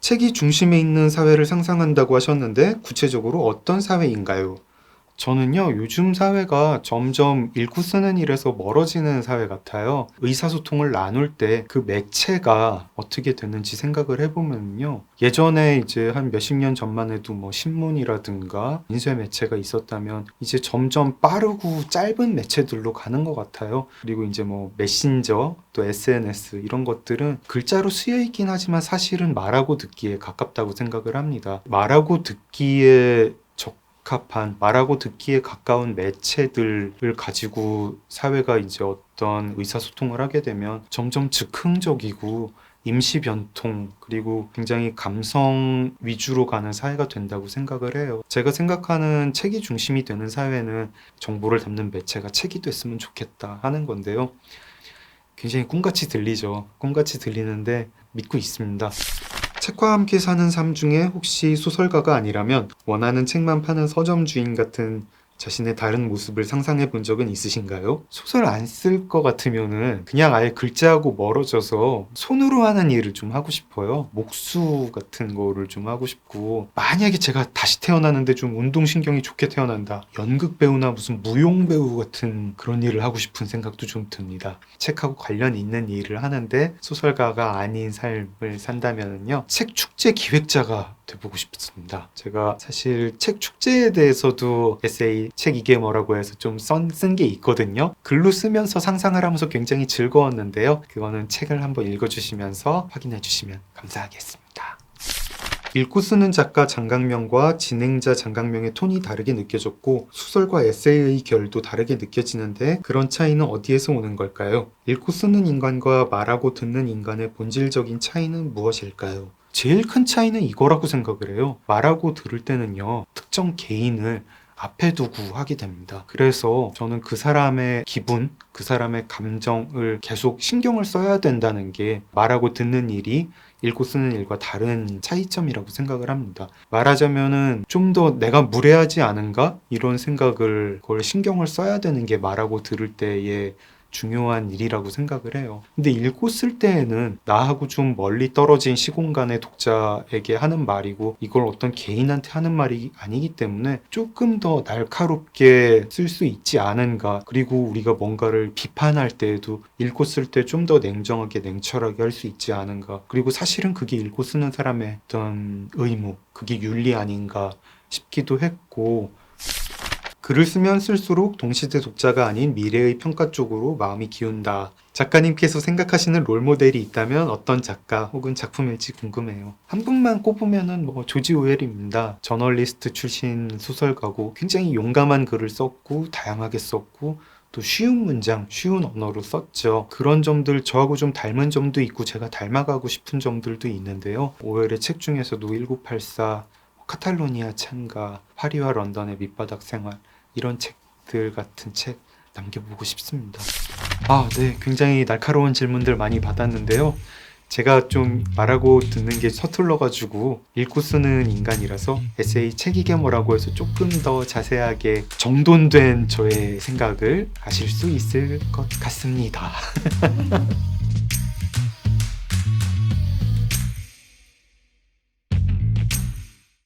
책이 중심에 있는 사회를 상상한다고 하셨는데 구체적으로 어떤 사회인가요? 저는요, 요즘 사회가 점점 읽고 쓰는 일에서 멀어지는 사회 같아요. 의사소통을 나눌 때 그 매체가 어떻게 됐는지 생각을 해보면요. 예전에 이제 한 몇십 년 전만 해도 뭐 신문이라든가 인쇄 매체가 있었다면 이제 점점 빠르고 짧은 매체들로 가는 것 같아요. 그리고 이제 뭐 메신저, 또 SNS 이런 것들은 글자로 쓰여 있긴 하지만 사실은 말하고 듣기에 가깝다고 생각을 합니다. 말하고 듣기에 적합한 말하고 듣기에 가까운 매체들을 가지고 사회가 이제 어떤 의사소통을 하게 되면 점점 즉흥적이고 임시 변통 그리고 굉장히 감성 위주로 가는 사회가 된다고 생각을 해요. 제가 생각하는 책이 중심이 되는 사회는 정보를 담는 매체가 책이 됐으면 좋겠다 하는 건데요. 굉장히 꿈같이 들리죠. 꿈같이 들리는데 믿고 있습니다. 책과 함께 사는 삶 중에 혹시 소설가가 아니라면 원하는 책만 파는 서점 주인 같은 자신의 다른 모습을 상상해 본 적은 있으신가요? 소설 안 쓸 것 같으면은 그냥 아예 글자하고 멀어져서 손으로 하는 일을 좀 하고 싶어요. 목수 같은 거를 좀 하고 싶고, 만약에 제가 다시 태어나는데 좀 운동신경이 좋게 태어난다. 연극 배우나 무슨 무용 배우 같은 그런 일을 하고 싶은 생각도 좀 듭니다. 책하고 관련 있는 일을 하는데 소설가가 아닌 삶을 산다면요. 책 축제 기획자가 돼보고 싶습니다. 제가 사실 책 축제에 대해서도 에세이 책 이게 뭐라고 해서 좀 쓴 게 있거든요. 글로 쓰면서 상상을 하면서 굉장히 즐거웠는데요. 그거는 책을 한번 읽어주시면서 확인해 주시면 감사하겠습니다. 읽고 쓰는 작가 장강명과 진행자 장강명의 톤이 다르게 느껴졌고 소설과 에세이의 결도 다르게 느껴지는데 그런 차이는 어디에서 오는 걸까요? 읽고 쓰는 인간과 말하고 듣는 인간의 본질적인 차이는 무엇일까요? 제일 큰 차이는 이거라고 생각을 해요. 말하고 들을 때는요, 특정 개인을 앞에 두고 하게 됩니다. 그래서 저는 그 사람의 기분, 그 사람의 감정을 계속 신경을 써야 된다는 게 말하고 듣는 일이 읽고 쓰는 일과 다른 차이점이라고 생각을 합니다. 말하자면은 좀 더 내가 무례하지 않은가? 이런 생각을 그걸 신경을 써야 되는 게 말하고 들을 때의 중요한 일이라고 생각을 해요. 근데 읽고 쓸 때에는 나하고 좀 멀리 떨어진 시공간의 독자에게 하는 말이고 이걸 어떤 개인한테 하는 말이 아니기 때문에 조금 더 날카롭게 쓸 수 있지 않은가. 그리고 우리가 뭔가를 비판할 때에도 읽고 쓸 때 좀 더 냉정하게 냉철하게 할 수 있지 않은가. 그리고 사실은 그게 읽고 쓰는 사람의 어떤 의무, 그게 윤리 아닌가 싶기도 했고 글을 쓰면 쓸수록 동시대 독자가 아닌 미래의 평가 쪽으로 마음이 기운다. 작가님께서 생각하시는 롤모델이 있다면 어떤 작가 혹은 작품일지 궁금해요. 한 분만 꼽으면은 조지 오웰입니다. 저널리스트 출신 소설가고 굉장히 용감한 글을 썼고 다양하게 썼고 또 쉬운 문장, 쉬운 언어로 썼죠. 그런 점들 저하고 좀 닮은 점도 있고 제가 닮아가고 싶은 점들도 있는데요. 오웰의 책 중에서도 1984, 카탈로니아 찬가, 파리와 런던의 밑바닥 생활 이런 책들 같은 책 남겨보고 싶습니다. 네. 굉장히 날카로운 질문들 많이 받았는데요. 제가 좀 말하고 듣는 게 서툴러가지고 읽고 쓰는 인간이라서 에세이 책 이게 뭐라고 해서 조금 더 자세하게 정돈된 저의 생각을 아실 수 있을 것 같습니다.